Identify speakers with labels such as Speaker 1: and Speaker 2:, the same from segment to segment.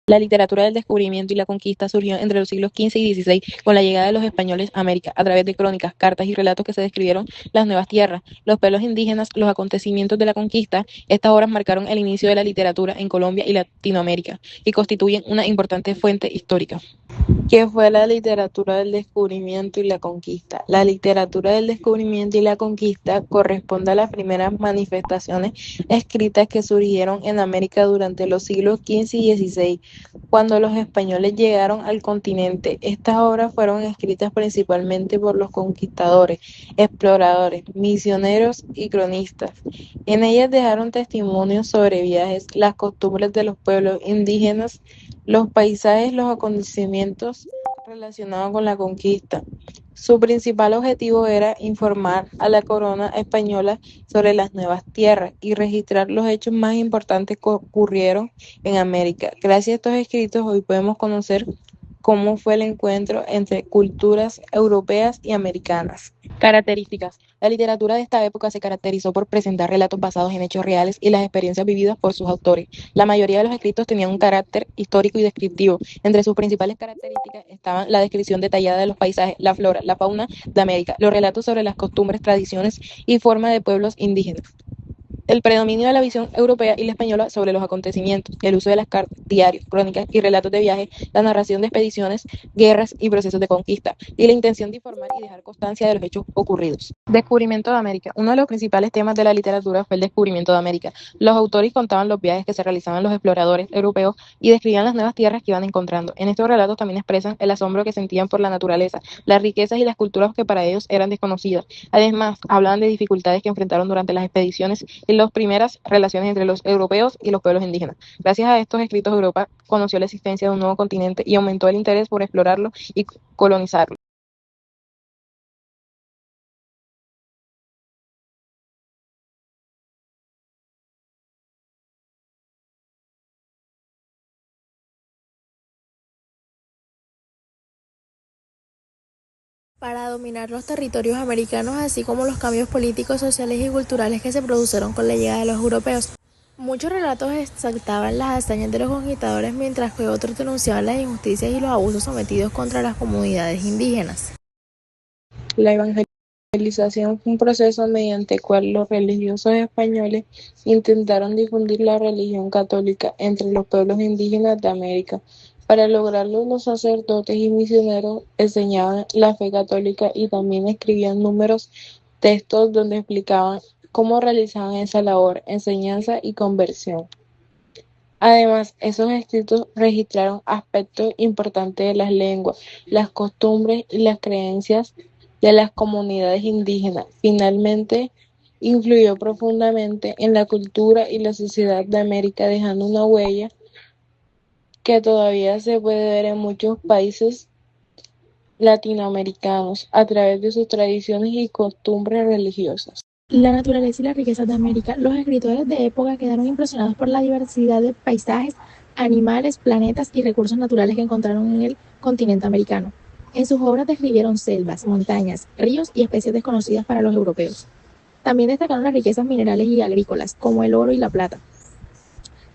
Speaker 1: La literatura del descubrimiento y la conquista surgió entre los siglos XV y XVI con la llegada de los españoles a América, a través de crónicas, cartas y relatos que se describieron las nuevas tierras, los pueblos indígenas, los acontecimientos de la conquista. Estas obras marcaron el inicio de la literatura en Colombia y Latinoamérica y constituyen una importante fuente histórica. ¿Qué fue la literatura del descubrimiento y la conquista? La literatura del descubrimiento y la conquista corresponde a las primeras manifestaciones escritas que surgieron en América durante los siglos XV y XVI, cuando los españoles llegaron al continente. Estas obras fueron escritas principalmente por los conquistadores, exploradores, misioneros y cronistas. En ellas dejaron testimonios sobre viajes, las costumbres de los pueblos indígenas, los paisajes, los acontecimientos relacionados con la conquista. Su principal objetivo era informar a la corona española sobre las nuevas tierras y registrar los hechos más importantes que ocurrieron en América. Gracias a estos escritos hoy podemos conocer cómo fue el encuentro entre culturas europeas y americanas. Características. La literatura de esta época se caracterizó por presentar relatos basados en hechos reales y las experiencias vividas por sus autores. La mayoría de los escritos tenían un carácter histórico y descriptivo. Entre sus principales características estaban la descripción detallada de los paisajes, la flora, la fauna de América, los relatos sobre las costumbres, tradiciones y forma de pueblos indígenas. El predominio de la visión europea y la española sobre los acontecimientos, el uso de las cartas, diarios, crónicas y relatos de viaje, la narración de expediciones, guerras y procesos de conquista, y la intención de informar y dejar constancia de los hechos ocurridos. Descubrimiento de América. Uno de los principales temas de la literatura fue el descubrimiento de América. Los autores contaban los viajes que se realizaban los exploradores europeos y describían las nuevas tierras que iban encontrando. En estos relatos también expresan el asombro que sentían por la naturaleza, las riquezas y las culturas que para ellos eran desconocidas. Además, hablaban de dificultades que enfrentaron durante las expediciones y las primeras relaciones entre los europeos y los pueblos indígenas. Gracias a estos escritos, Europa conoció la existencia de un nuevo continente y aumentó el interés por explorarlo y colonizarlo.
Speaker 2: Para dominar los territorios americanos, así como los cambios políticos, sociales y culturales que se produjeron con la llegada de los europeos. Muchos relatos exaltaban las hazañas de los conquistadores, mientras que otros denunciaban las injusticias y los abusos sometidos contra las comunidades indígenas.
Speaker 1: La evangelización fue un proceso mediante el cual los religiosos españoles intentaron difundir la religión católica entre los pueblos indígenas de América. Para lograrlo, los sacerdotes y misioneros enseñaban la fe católica y también escribían números textos donde explicaban cómo realizaban esa labor, enseñanza y conversión. Además, esos escritos registraron aspectos importantes de las lenguas, las costumbres y las creencias de las comunidades indígenas. Finalmente, influyó profundamente en la cultura y la sociedad de América, dejando una huella que todavía se puede ver en muchos países latinoamericanos a través de sus tradiciones y costumbres religiosas.
Speaker 2: La naturaleza y las riquezas de América. Los escritores de época quedaron impresionados por la diversidad de paisajes, animales, planetas y recursos naturales que encontraron en el continente americano. En sus obras describieron selvas, montañas, ríos y especies desconocidas para los europeos. También destacaron las riquezas minerales y agrícolas, como el oro y la plata,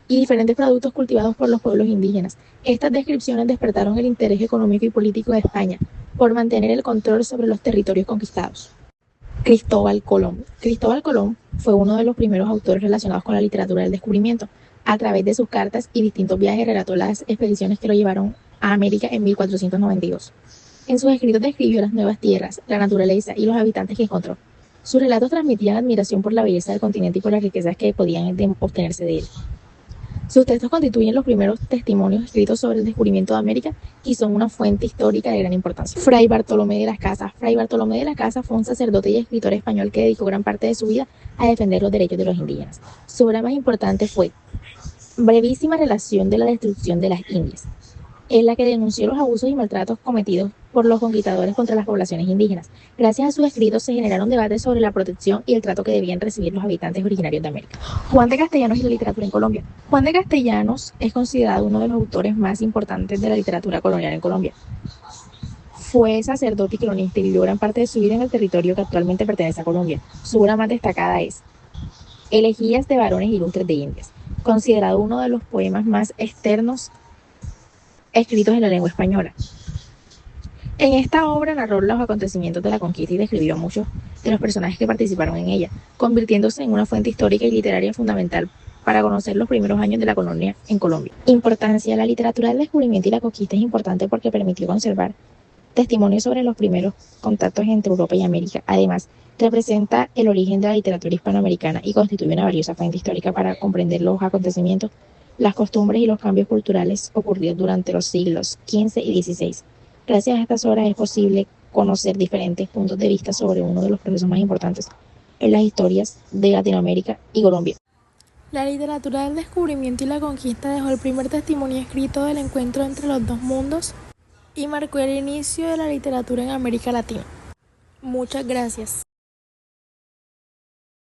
Speaker 2: y diferentes productos cultivados por los pueblos indígenas. Estas descripciones despertaron el interés económico y político de España por mantener el control sobre los territorios conquistados. Cristóbal Colón. Cristóbal Colón fue uno de los primeros autores relacionados con la literatura del descubrimiento. A través de sus cartas y distintos viajes relató las expediciones que lo llevaron a América en 1492. En sus escritos describió las nuevas tierras, la naturaleza y los habitantes que encontró. Sus relatos transmitían admiración por la belleza del continente y por las riquezas que podían obtenerse de él. Sus textos constituyen los primeros testimonios escritos sobre el descubrimiento de América y son una fuente histórica de gran importancia. Fray Bartolomé de las Casas. Fray Bartolomé de las Casas fue un sacerdote y escritor español que dedicó gran parte de su vida a defender los derechos de los indígenas. Su obra más importante fue Brevísima relación de la destrucción de las Indias, en la que denunció los abusos y maltratos cometidos por los conquistadores contra las poblaciones indígenas. Gracias a sus escritos se generaron debates sobre la protección y el trato que debían recibir los habitantes originarios de América. Juan de Castellanos y la literatura en Colombia. Juan de Castellanos es considerado uno de los autores más importantes de la literatura colonial en Colombia. Fue sacerdote y cronista y vivió gran parte de su vida en el territorio que actualmente pertenece a Colombia. Su obra más destacada es Elegías de varones ilustres de Indias, considerado uno de los poemas más externos escritos en la lengua española. En esta obra narró los acontecimientos de la conquista y describió a muchos de los personajes que participaron en ella, convirtiéndose en una fuente histórica y literaria fundamental para conocer los primeros años de la colonia en Colombia. Importancia. La literatura del descubrimiento y la conquista es importante porque permitió conservar testimonios sobre los primeros contactos entre Europa y América. Además, representa el origen de la literatura hispanoamericana y constituye una valiosa fuente histórica para comprender los acontecimientos, las costumbres y los cambios culturales ocurridos durante los siglos XV y XVI. Gracias a estas obras es posible conocer diferentes puntos de vista sobre uno de los procesos más importantes en las historias de Latinoamérica y Colombia.
Speaker 3: La literatura del descubrimiento y la conquista dejó el primer testimonio escrito del encuentro entre los dos mundos y marcó el inicio de la literatura en América Latina. Muchas gracias.